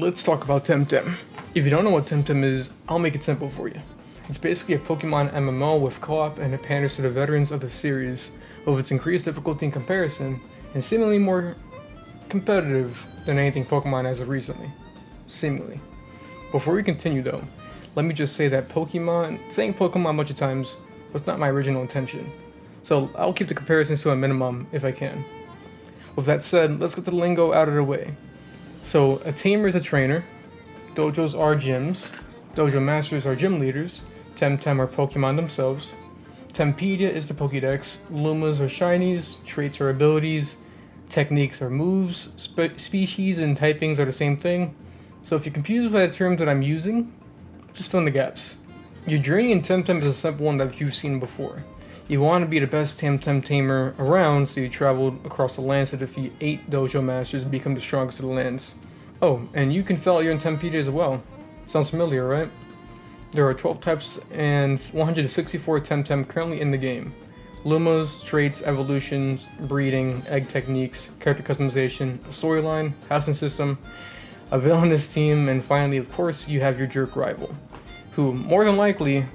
Let's talk about TemTem. If you don't know what TemTem is, I'll make it simple for you. It's basically a Pokemon MMO with co-op, and it panders to the veterans of the series with its increased difficulty in comparison and seemingly more competitive than anything Pokemon as of recently. Seemingly. Before we continue though, let me just say that saying Pokemon a bunch of times was not my original intention, so I'll keep the comparisons to a minimum if I can. With that said, let's get the lingo out of the way. So, a tamer is a trainer, dojos are gyms, dojo masters are gym leaders, TemTem are Pokemon themselves, Tempedia is the Pokédex, Lumas are shinies, traits are abilities, techniques are moves, species and typings are the same thing. So if you're confused by the terms that I'm using, just fill in the gaps. Your journey in TemTem is a simple one that you've seen before. You want to be the best TemTem tamer around, so you traveled across the lands to defeat 8 dojo masters and become the strongest of the lands. Oh, and you can fill out your Tempedia as well. Sounds familiar, right? There are 12 types and 164 TemTem currently in the game. Lumas, traits, evolutions, breeding, egg techniques, character customization, a storyline, housing system, a villainous team, and finally, of course, you have your jerk rival, who more than likely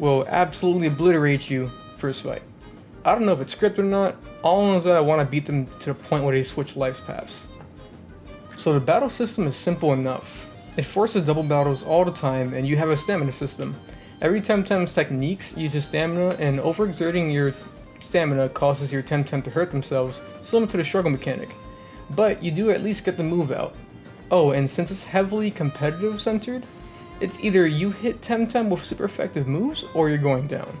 will absolutely obliterate you first fight. I don't know if it's scripted or not, all I know is that I want to beat them to the point where they switch life paths. So the battle system is simple enough. It forces double battles all the time, and you have a stamina system. Every TemTem's techniques uses stamina, and overexerting your stamina causes your TemTem to hurt themselves, similar to the struggle mechanic. But you do at least get the move out. Oh, and since it's heavily competitive centered, it's either you hit TemTem with super effective moves, or you're going down.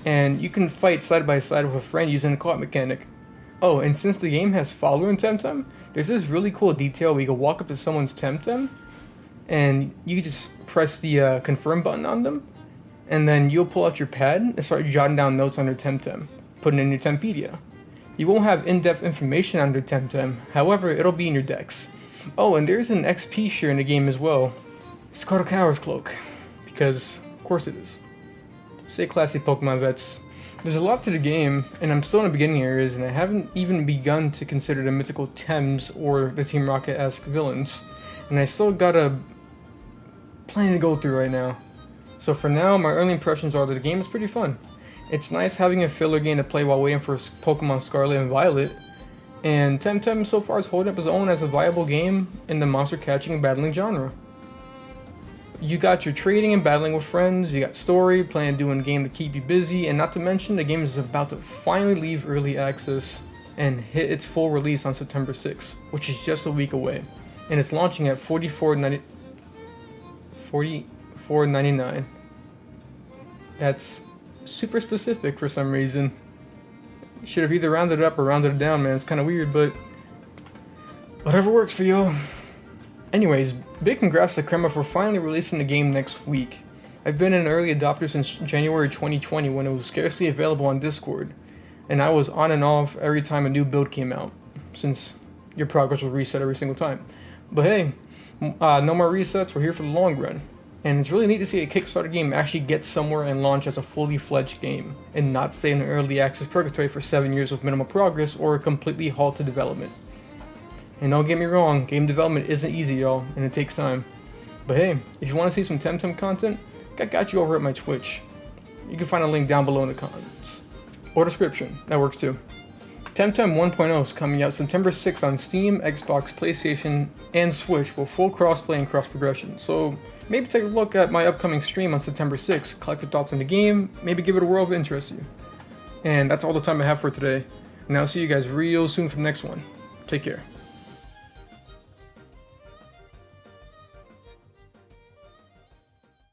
And you can fight side by side with a friend using the co-op mechanic. Oh, and since the game has follower in TemTem, there's this really cool detail where you can walk up to someone's TemTem, and you can just press the confirm button on them, and then you'll pull out your pad and start jotting down notes on their TemTem, putting it in your Tempedia. You won't have in-depth information on their TemTem, however, it'll be in your decks. Oh, and there's an XP share in the game as well. It's called a Coward's Cloak, because of course it is. Stay classy, Pokemon vets. There's a lot to the game, and I'm still in the beginning areas, and I haven't even begun to consider the mythical Tems or the Team Rocket-esque villains, and I still got a plan to go through right now. So for now, my early impressions are that the game is pretty fun. It's nice having a filler game to play while waiting for Pokemon Scarlet and Violet, and TemTem so far is holding up its own as a viable game in the monster catching and battling genre. You got your trading and battling with friends, you got story, playing and doing game to keep you busy, and not to mention the game is about to finally leave early access and hit its full release on September 6th, which is just a week away. And it's launching at $44.99. That's super specific for some reason. Should have either rounded it up or rounded it down, man. It's kind of weird, but whatever works for you. Anyways, big congrats to Crema for finally releasing the game next week. I've been an early adopter since January 2020 when it was scarcely available on Discord, and I was on and off every time a new build came out, since your progress will reset every single time. But hey, no more resets, we're here for the long run. And it's really neat to see a Kickstarter game actually get somewhere and launch as a fully fledged game, and not stay in the early access purgatory for 7 years with minimal progress or a completely halted development. And don't get me wrong, game development isn't easy, y'all, and it takes time. But hey, if you want to see some TemTem content, I got you over at my Twitch. You can find a link down below in the comments. Or description, that works too. TemTem 1.0 is coming out September 6th on Steam, Xbox, PlayStation, and Switch with full crossplay and cross-progression. So maybe take a look at my upcoming stream on September 6th, collect your thoughts on the game, maybe give it a whirl if it interests you. And that's all the time I have for today. And I'll see you guys real soon for the next one. Take care.